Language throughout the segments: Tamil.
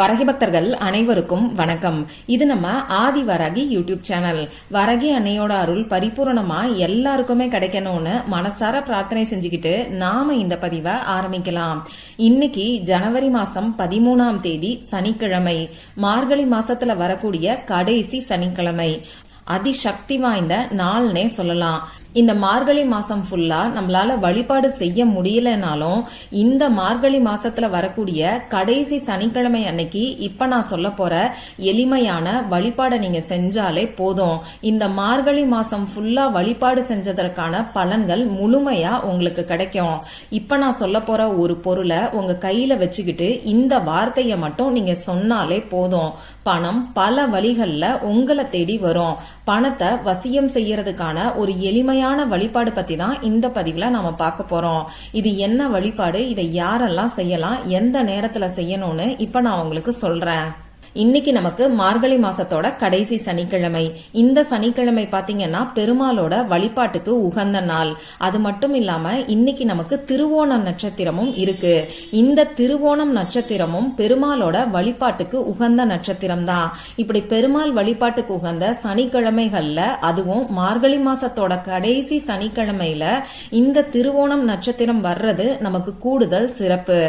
வரகி பக்தர்கள் அனைவருக்கும் வணக்கம். இது நம்ம ஆதி வரகி யூடியூப் சேனல். வரகி அன்னையோட அருள் பரிபூர்ணமா எல்லாருக்குமே கிடைக்கணும்னு மனசார பிரார்த்தனை செஞ்சுக்கிட்டு நாம இந்த பதிவை ஆரம்பிக்கலாம். இன்னைக்கு ஜனவரி மாசம் 13ஆம் தேதி சனிக்கிழமை, மார்கழி மாசத்துல வரக்கூடிய கடைசி சனிக்கிழமை. அதிசக்தி வாய்ந்த நாள்னே சொல்லலாம். இந்த மார்கழி மாசம் ஃபுல்லா நம்மளால வழிபாடு செய்ய முடியலனாலும் இந்த மார்கழி மாசத்துல வரக்கூடிய கடைசி சனிக்கிழமை அன்னைக்கு இப்ப நான் சொல்ல போற எளிமையான வழிபாடை நீங்க செஞ்சாலே போதும். இந்த மார்கழி மாசம் ஃபுல்லா வழிபாடு செஞ்சதற்கான பலன்கள் முழுமையா உங்களுக்கு கிடைக்கும். இப்ப நான் சொல்ல போற ஒரு பொருளை உங்க கையில வச்சுக்கிட்டு இந்த வார்த்தையை மட்டும் நீங்க சொன்னாலே போதும். பணம் பல வழிகள்ல உங்களை தேடி வரும். பணத்தை வசியம் செய்யறதுக்கான ஒரு எளிமையான வழிபாடு பத்தி தான் இந்த பதிவுல நாம பார்க்க போறோம். இது என்ன வழிபாடு, இதை யாரெல்லாம் செய்யலாம், எந்த நேரத்துல செய்யணும்னு இப்ப நான் உங்களுக்கு சொல்றேன். இன்னைக்கு நமக்கு மார்கழி மாசத்தோட கடைசி சனிக்கிழமை. இந்த சனிக்கிழமை பாத்தீங்கன்னா பெருமாளோட வழிபாட்டுக்கு உகந்த நாள். அது மட்டும் இல்லாம இன்னைக்கு நமக்கு திருவோணம் நட்சத்திரமும் இருக்கு. இந்த திருவோணம் நட்சத்திரமும் பெருமாளோட வழிபாட்டுக்கு உகந்த நட்சத்திரம் தான். இப்படி பெருமாள் வழிபாட்டுக்கு உகந்த சனிக்கிழமைகள்ல, அதுவும் மார்கழி மாசத்தோட கடைசி சனிக்கிழமையில இந்த திருவோணம் நட்சத்திரம் வர்றது நமக்கு கூடுதல் சிறப்பு.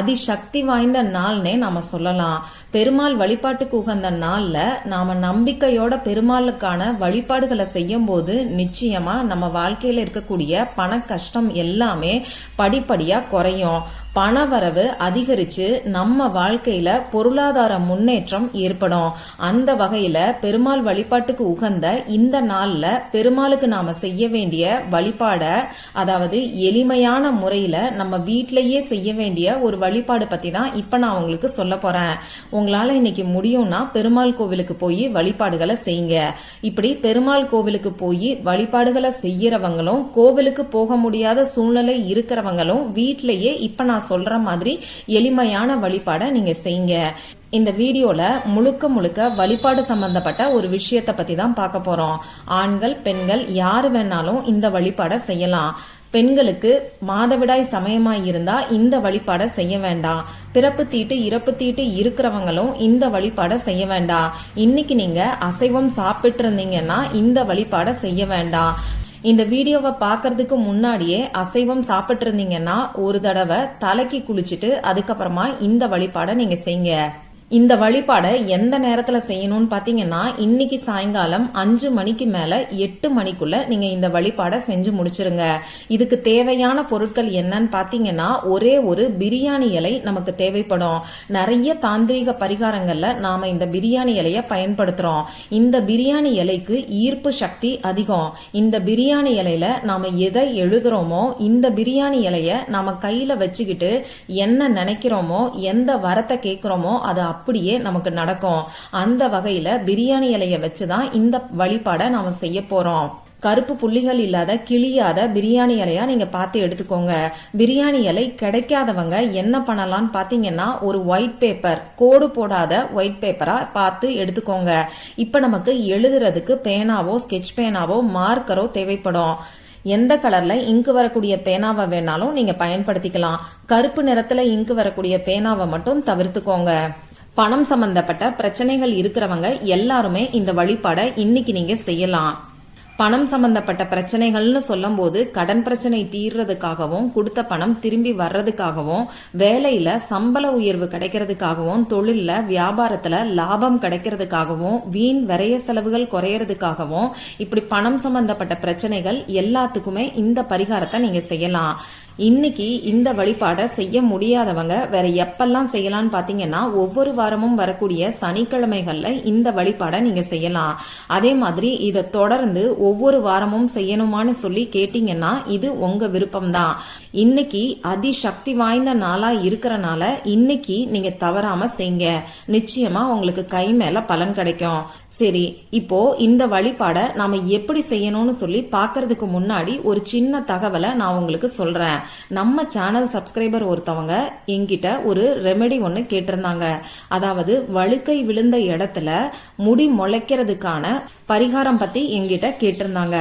அதிசக்தி வாய்ந்த நாள்னே நாம சொல்லலாம். பெருமாள் வழிபாட்டுக்கு உகந்த நாள்ல நாம நம்பிக்கையோட பெருமாளுக்கான வழிபாடுகளை செய்யும் போது நிச்சயமா நம்ம வாழ்க்கையில இருக்கக்கூடிய பண கஷ்டம் எல்லாமே படிப்படியா குறையும். பணவரவு அதிகரிச்சு நம்ம வாழ்க்கையில பொருளாதார முன்னேற்றம் ஏற்படும். அந்த வகையில பெருமாள் வழிபாட்டுக்கு உகந்த இந்த நாள்ல பெருமாளுக்கு நாம செய்ய வேண்டிய வழிபாட, அதாவது எளிமையான முறையில நம்ம வீட்டிலேயே செய்ய வேண்டிய ஒரு வழிபாடு பத்தி தான் இப்ப நான் உங்களுக்கு சொல்ல போறேன். உங்களால இன்னைக்கு முடியும்னா பெருமாள் கோவிலுக்கு போய் வழிபாடுகளை செய்யுங்க. இப்படி பெருமாள் கோவிலுக்கு போய் வழிபாடுகளை செய்யறவங்களும், கோவிலுக்கு போக முடியாத சூழ்நிலை இருக்கிறவங்களும் வீட்டிலேயே இப்ப நான் சொல்ற மாதிரி எளிமையான வழிபாடை நீங்க செய்யுங்க. இந்த வீடியோல முழுக்க முழுக்க வழிபாடு சம்பந்தப்பட்ட ஒரு விஷயத்தை பத்தி தான் பார்க்க போறோம். ஆண்கள் பெண்கள் யாரு வேணாலும் இந்த வழிபாடை செய்யலாம். பெண்களுக்கு மாதவிடாய் சமயமாய் இருந்தா இந்த வழிபாடை செய்ய வேண்டாம். பிறப்பு தீட்டு இறப்பு தீட்டு இருக்கிறவங்களும் இந்த வழிபாடை செய்ய வேண்டாம். இன்னைக்கு நீங்க அசைவம் சாப்பிட்டு இருந்தீங்கன்னா இந்த வழிபாடை செய்ய வேண்டாம். இந்த வீடியோவை பாக்குறதுக்கு முன்னாடியே அசைவம் சாப்பிட்டு இருந்தீங்கன்னா ஒரு தடவை தலைக்கு குளிச்சுட்டு அதுக்கப்புறமா இந்த வழிபாடை நீங்க செய்யுங்க. இந்த வழிபாடை எந்த நேரத்துல செய்யணும்னு பாத்தீங்கன்னா இன்னைக்கு சாயங்காலம் 5 மணிக்கு மேல 8 மணிக்குள்ள நீங்க இந்த வழிபாடை செஞ்சு முடிச்சிருங்க. இதுக்கு தேவையான பொருட்கள் என்னன்னு பாத்தீங்கன்னா ஒரே ஒரு பிரியாணி இலை நமக்கு தேவைப்படும். நிறைய தாந்திரீக பரிகாரங்கள்ல நாம இந்த பிரியாணி இலைய பயன்படுத்துறோம். இந்த பிரியாணி இலைக்கு ஈர்ப்பு சக்தி அதிகம். இந்த பிரியாணி இலையில நாம எதை எழுதுறோமோ இந்த பிரியாணி இலைய நாம கையில வச்சுக்கிட்டு என்ன நினைக்கிறோமோ, எந்த வரத்தை கேட்கிறோமோ அது அப்படியே நமக்கு நடக்கும். அந்த வகையில பிரியாணி இலைய வச்சுதான் இந்த வழிபாடை நாம செய்ய போறோம். கருப்பு புள்ளிகள் இல்லாத கிளியாத பிரியாணி இலையா நீங்க பார்த்து எடுத்துக்கோங்க. பிரியாணி இலை கிடைக்காதவங்க என்ன பண்ணலாம்னு பாத்தீங்கன்னா ஒரு ஒயிட் பேப்பர், கோடு போடாத ஒயிட் பேப்பரா பார்த்து எடுத்துக்கோங்க. இப்ப நமக்கு எழுதுறதுக்கு பேனாவோ, ஸ்கெட்ச் பேனாவோ, மார்க்கரோ தேவைப்படும். எந்த கலர்ல இங்கு வரக்கூடிய பேனாவை வேணாலும் நீங்க பயன்படுத்திக்கலாம். கருப்பு நிறத்துல இங்கு வரக்கூடிய பேனாவை மட்டும் தவிர்த்துக்கோங்க. பணம் சம்பந்தப்பட்ட பிரச்சனைகள் இருக்கிறவங்க எல்லாருமே இந்த வழிபாடை இன்னைக்கு நீங்க செய்யலாம். பணம் சம்பந்தப்பட்ட பிரச்சனைகள்னு சொல்லும் போது கடன் பிரச்சனை தீர்றதுக்காகவும், கொடுத்த பணம் திரும்பி வர்றதுக்காகவும், வேலையில சம்பள உயர்வு கிடைக்கிறதுக்காகவும், தொழில்ல வியாபாரத்துல லாபம் கிடைக்கிறதுக்காகவும், வீண் விரைய செலவுகள் குறையறதுக்காகவும், இப்படி பணம் சம்பந்தப்பட்ட பிரச்சனைகள் எல்லாத்துக்குமே இந்த பரிகாரத்தை நீங்க செய்யலாம். இன்னைக்கு இந்த வழிபாடை செய்ய முடியாதவங்க வேற எப்பெல்லாம் செய்யலாம்னு பாத்தீங்கன்னா ஒவ்வொரு வாரமும் வரக்கூடிய சனிக்கிழமைகள்ல இந்த வழிபாடை நீங்க செய்யலாம். அதே மாதிரி இதை தொடர்ந்து ஒவ்வொரு வாரமும் செய்யணுமான்னு சொல்லி கேட்டீங்கன்னா இது உங்க விருப்பம்தான். இன்னைக்கு அதிசக்தி வாய்ந்த நாளா இருக்கிறனால இன்னைக்கு நீங்க தவறாம செய்யுங்க. நிச்சயமா உங்களுக்கு கை மேல பலன் கிடைக்கும். சரி, இப்போ இந்த வழிபாடை நாம எப்படி செய்யணும்னு சொல்லி பாக்குறதுக்கு முன்னாடி ஒரு சின்ன தகவலை நான் உங்களுக்கு சொல்றேன். நம்ம சேனல் சப்ஸ்கிரைபர் ஒருத்தவங்க என்கிட்ட ஒரு ரெமெடி ஒன்னு கேட்டிருந்தாங்க. அதாவது வழுக்கை விழுந்த இடத்துல முடி முளைக்கிறதுக்கான பரிகாரம் பத்தி என்கிட்ட கேட்டிருந்தாங்க.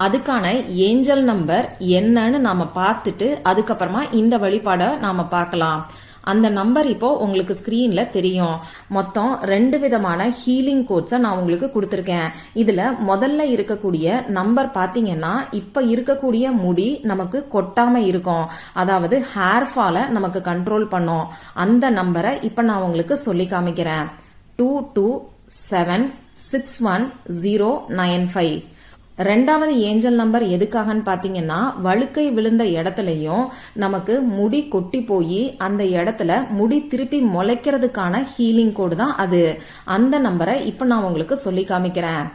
அதுக்கான ஏஞ்சல் நம்பர் என்னன்னு நாம பார்த்துட்டு அதுக்கப்புறமா இந்த வழிபாட நாம பார்க்கலாம். அந்த நம்பர் இப்போ உங்களுக்கு ஸ்கிரீன்ல தெரியும். மொத்தம் 2 விதமான ஹீலிங் கோட்ஸை நான் உங்களுக்கு கொடுத்திருக்கேன். இதுல முதல்ல இருக்கக்கூடிய நம்பர் பாத்தீங்கன்னா இப்ப இருக்கக்கூடிய முடி நமக்கு கொட்டாம இருக்கும், அதாவது ஹேர் ஃபாலை நமக்கு கண்ட்ரோல் பண்ணும். அந்த நம்பரை இப்ப நான் உங்களுக்கு சொல்லி காமிக்கிறேன். 22761095. ரெண்டாவது ஏஞ்சல் நம்பர் எதுக்காகன்னு பாத்தீங்கன்னா வழுக்கை விழுந்த இடத்துலயும் நமக்கு முடி கொட்டி போய் அந்த இடத்துல முடி திருப்பி முளைக்கிறதுக்கான ஹீலிங் கோடு தான் அது. அந்த நம்பரை இப்ப நான் உங்களுக்கு சொல்லி காமிக்கிறேன்.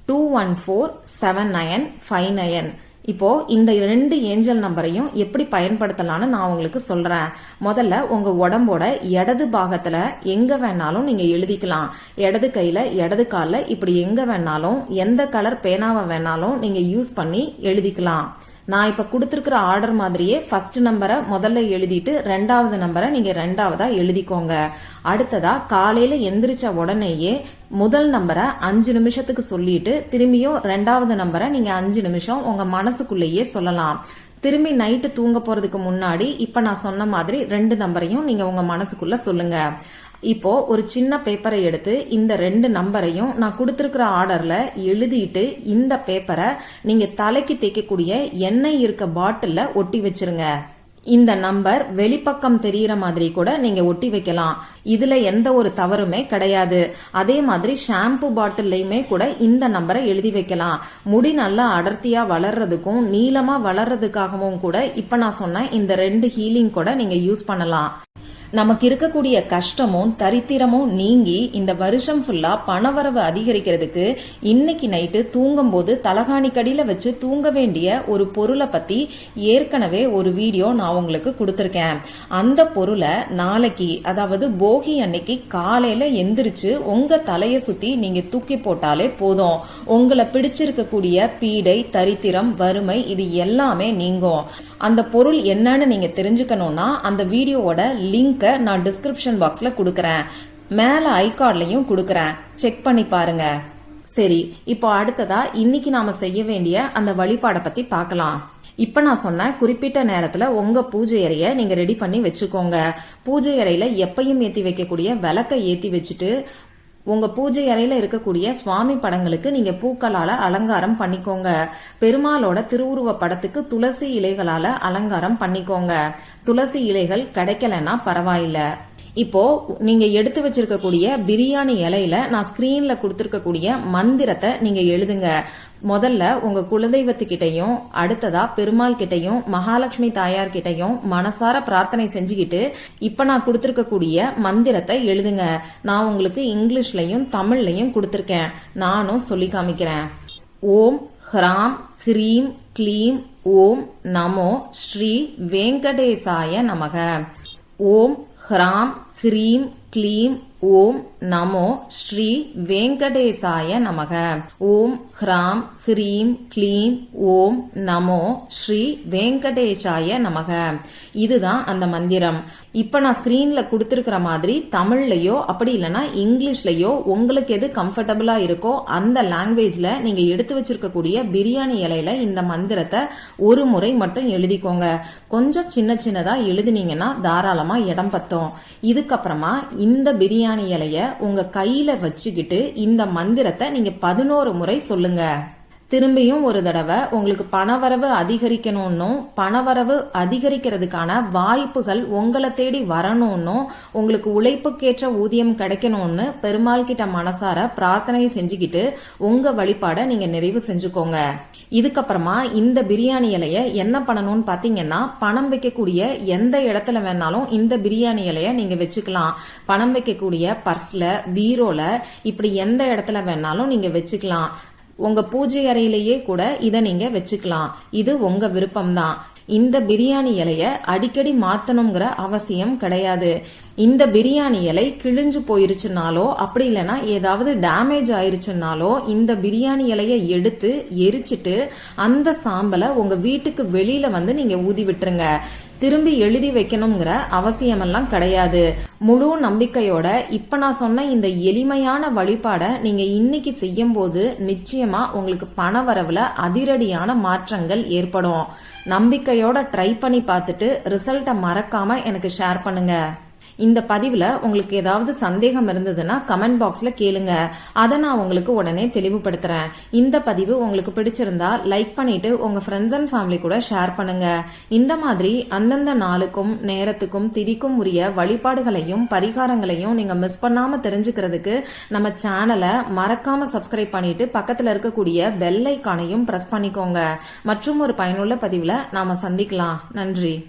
214795. இப்போ இந்த 2 ஏஞ்சல் நம்பரையும் எப்படி பயன்படுத்தலாம்னு நான் உங்களுக்கு சொல்றேன். முதல்ல உங்க உடம்போட இடது பாகத்துல எங்க வேணாலும் நீங்க எழுதிக்கலாம். இடது கையில இடது கால்ல இப்படி எங்க வேணாலும் எந்த கலர் பேனாவை வேணாலும் நீங்க யூஸ் பண்ணி எழுதிக்கலாம். நான் இப்ப கொடுத்திருக்கிற ஆர்டர் மாதிரியே ஃபர்ஸ்ட் நம்பரை முதல்ல எழுதிட்டு ரெண்டாவது நம்பரை நீங்க ரெண்டாவதா எழுதிக்கோங்க. அடுத்ததா காலையில எந்திரிச்ச உடனேயே முதல் நம்பரை 5 நிமிஷத்துக்கு சொல்லிட்டு திரும்பியும் ரெண்டாவது நம்பரை நீங்க 5 நிமிஷம் உங்க மனசுக்குள்ளேயே சொல்லலாம். திரும்பி நைட்டு தூங்க போறதுக்கு முன்னாடி இப்ப நான் சொன்ன மாதிரி 2 நம்பரையும் நீங்க உங்க மனசுக்குள்ள சொல்லுங்க. இப்போ ஒரு சின்ன பேப்பரை எடுத்து இந்த 2 நம்பரையும் நான் கொடுத்திருக்கிற ஆர்டர்ல எழுதிட்டு இந்த பேப்பரை நீங்க தலைக்கு தேய்க்கக்கூடிய எண்ணெய் இருக்க பாட்டில்ல ஒட்டி வச்சிருங்க. இந்த நம்பர் வெளிப்பக்கம் தெரியற மாதிரி கூட நீங்க ஒட்டி வைக்கலாம். இதுல எந்த ஒரு தவறுமே கிடையாது. அதே மாதிரி ஷாம்பு பாட்டில்லையுமே கூட இந்த நம்பரை எழுதி வைக்கலாம். முடி நல்லா அடர்த்தியா வளர்றதுக்கும் நீளமா வளர்றதுக்காகவும் கூட இப்ப நான் சொன்ன இந்த 2 ஹீலிங் கூட நீங்க யூஸ் பண்ணலாம். நமக்கு இருக்கக்கூடிய கஷ்டமும் தரித்திரமும் நீங்கி இந்த வருஷம் ஃபுல்லா பணவரவு அதிகரிக்கிறதுக்கு இன்னைக்கு நைட்டு தூங்கும் போது தலகாணிக்கடியில வச்சு தூங்க வேண்டிய ஒரு பொருளை பத்தி ஏற்கனவே ஒரு வீடியோ நான் உங்களுக்கு கொடுத்திருக்கேன். அந்த பொருளை நாளைக்கு, அதாவது போகி அன்னைக்கு காலையில எந்திரிச்சு உங்க தலைய சுத்தி நீங்க தூக்கி போட்டாலே போதும். உங்களை பிடிச்சிருக்கக்கூடிய பீடை, தரித்திரம், வறுமை இது எல்லாமே நீங்கும். அந்த பொருள் என்னன்னு நீங்க தெரிஞ்சுக்கணும்னா அந்த வீடியோவோட லிங்க் நான் டிஸ்கிரிப்ஷன் பாக்ஸ்ல கொடுக்கறேன், மேல ஐகார்ட்லயும் கொடுக்கறேன், செக் பண்ணி பாருங்க. சரி, இப்போ அடுத்ததா இன்னைக்கு நாம செய்ய வேண்டிய அந்த வழிபாட பத்தி பார்க்கலாம். இப்ப நான் சொன்ன குறிப்பிட்ட நேரத்துல உங்க பூஜை அறைய நீங்க ரெடி பண்ணி வச்சுக்கோங்க. பூஜை அறையில எப்பயும் ஏத்தி வைக்கக்கூடிய விளக்க ஏத்தி வச்சுட்டு உங்க பூஜை அறையில இருக்கக்கூடிய சுவாமி படங்களுக்கு நீங்க பூக்களால அலங்காரம் பண்ணிக்கோங்க. பெருமாளோட திருவுருவ படத்துக்கு துளசி இலைகளால அலங்காரம் பண்ணிக்கோங்க. துளசி இலைகள் கிடைக்கலன்னா பரவாயில்ல. இப்போ நீங்க எடுத்து வச்சிருக்கக்கூடிய பிரியாணி இலையில நான் ஸ்கிரீன்ல கொடுத்திருக்கக்கூடிய மந்திரத்தை நீங்க எழுதுங்க. முதல்ல உங்க குலதெய்வத்துக்கிட்டையும் அடுத்ததா பெருமாள் கிட்டையும் மகாலட்சுமி தாயார் கிட்டையும் மனசார பிரார்த்தனை செஞ்சுக்கிட்டு இப்ப நான் கொடுத்திருக்கக்கூடிய மந்திரத்தை எழுதுங்க. நான் உங்களுக்கு இங்கிலீஷ்லயும் தமிழ்லயும் கொடுத்திருக்கேன், நானும் சொல்லி காமிக்கிறேன். ஓம் ஹ்ராம் ஹ்ரீம் க்ளீம் ஓம் நமோ ஸ்ரீ வெங்கடேசாய நமக. ஓம் ஹ்ராம் ஹ்ரீம் க்ளீம் ஓம் நமோ ஸ்ரீ வெங்கடேசாய நமக. ஓம் ஹ்ராம் ஹ்ரீம் க்ளீம் ஓம் நமோ ஸ்ரீ வெங்கடேசாய நமக. இதுதான் அந்த மந்திரம். இப்ப நான் ஸ்கிரீன்ல கொடுத்திருக்கிற மாதிரி தமிழ்லயோ அப்படி இல்லைன்னா இங்கிலீஷ்லயோ உங்களுக்கு எது கம்ஃபர்டபுளா இருக்கோ அந்த லாங்குவேஜ்ல நீங்க எடுத்து வச்சிருக்கக்கூடிய பிரியாணி இலையில இந்த மந்திரத்தை ஒரு முறை மட்டும் எழுதிக்கோங்க. கொஞ்சம் சின்ன சின்னதா எழுதினீங்கன்னா தாராளமா இடம் பத்தும். இதுக்கப்புறமா இந்த பிரியாணி இலைய உங்க கையில வச்சுக்கிட்டு இந்த மந்திரத்தை நீங்க 11 முறை சொல்லுங்க. திரும்பியும் ஒரு தடவை உங்களுக்கு பணவரவு அதிகரிக்கணும்னும் பணவரவு அதிகரிக்கிறதுக்கான வாய்ப்புகள் உங்களை தேடி வரணும்னும் உங்களுக்கு உழைப்புக்கேற்ற ஊதியம் கிடைக்கணும்னு பெருமாள் கிட்ட மனசார பிரார்த்தனை செஞ்சுக்கிட்டு உங்க வழிபாட நீங்க நிறைவு செஞ்சுக்கோங்க. இதுக்கப்புறமா இந்த பிரியாணி இலைய என்ன பண்ணணும்னு பாத்தீங்கன்னா பணம் வைக்கக்கூடிய எந்த இடத்துல வேணாலும் இந்த பிரியாணி இலைய நீங்க வச்சுக்கலாம். பணம் வைக்கக்கூடிய பர்ஸ்ல, பீரோல, இப்படி எந்த இடத்துல வேணாலும் நீங்க வச்சுக்கலாம். உங்க பூஜை அறையிலேயே கூட இத நீங்க வச்சுக்கலாம். இது உங்க விருப்பம்தான். இந்த பிரியாணி இலைய அடிக்கடி மாத்தணுங்கிற அவசியம் கிடையாது. இந்த பிரியாணி இலை கிழிஞ்சு போயிருச்சுனாலோ அப்படி இல்லைன்னா ஏதாவது டேமேஜ் ஆயிருச்சுனாலோ இந்த பிரியாணி இலைய எடுத்து எரிச்சிட்டு அந்த சாம்பலை உங்க வீட்டுக்கு வெளியில வந்து நீங்க ஊதி விட்டுருங்க. திரும்பி எழுதி வைக்கணுங்கிற அவசியமெல்லாம் கிடையாது. முழு நம்பிக்கையோட இப்ப நான் சொன்ன இந்த எளிமையான வழிபாட நீங்க இன்னைக்கு செய்யும் போது நிச்சயமா உங்களுக்கு பண வரவுல அதிரடியான மாற்றங்கள் ஏற்படும். நம்பிக்கையோட ட்ரை பண்ணி பார்த்துட்டு ரிசல்ட்டை மறக்காம எனக்கு ஷேர் பண்ணுங்க. இந்த பதிவுல உங்களுக்கு ஏதாவது சந்தேகம் இருந்ததுன்னா கமெண்ட் பாக்ஸ்ல கேளுங்க, அதை நான் உங்களுக்கு உடனே தெளிவுபடுத்துறேன். இந்த பதிவு உங்களுக்கு பிடிச்சிருந்தா லைக் பண்ணிட்டு உங்க ஃப்ரெண்ட்ஸ் அண்ட் ஃபேமிலி கூட ஷேர் பண்ணுங்க. இந்த மாதிரி அந்தந்த நாளுக்கும் நேரத்துக்கும் திதிக்கும் உரிய வழிபாடுகளையும் பரிகாரங்களையும் நீங்க மிஸ் பண்ணாம தெரிஞ்சுக்கிறதுக்கு நம்ம சேனலை மறக்காம சப்ஸ்கிரைப் பண்ணிட்டு பக்கத்துல இருக்கக்கூடிய பெல் ஐகானையும் பிரஸ் பண்ணிக்கோங்க. மற்றும் ஒரு பயனுள்ள பதிவுல நாம சந்திக்கலாம். நன்றி.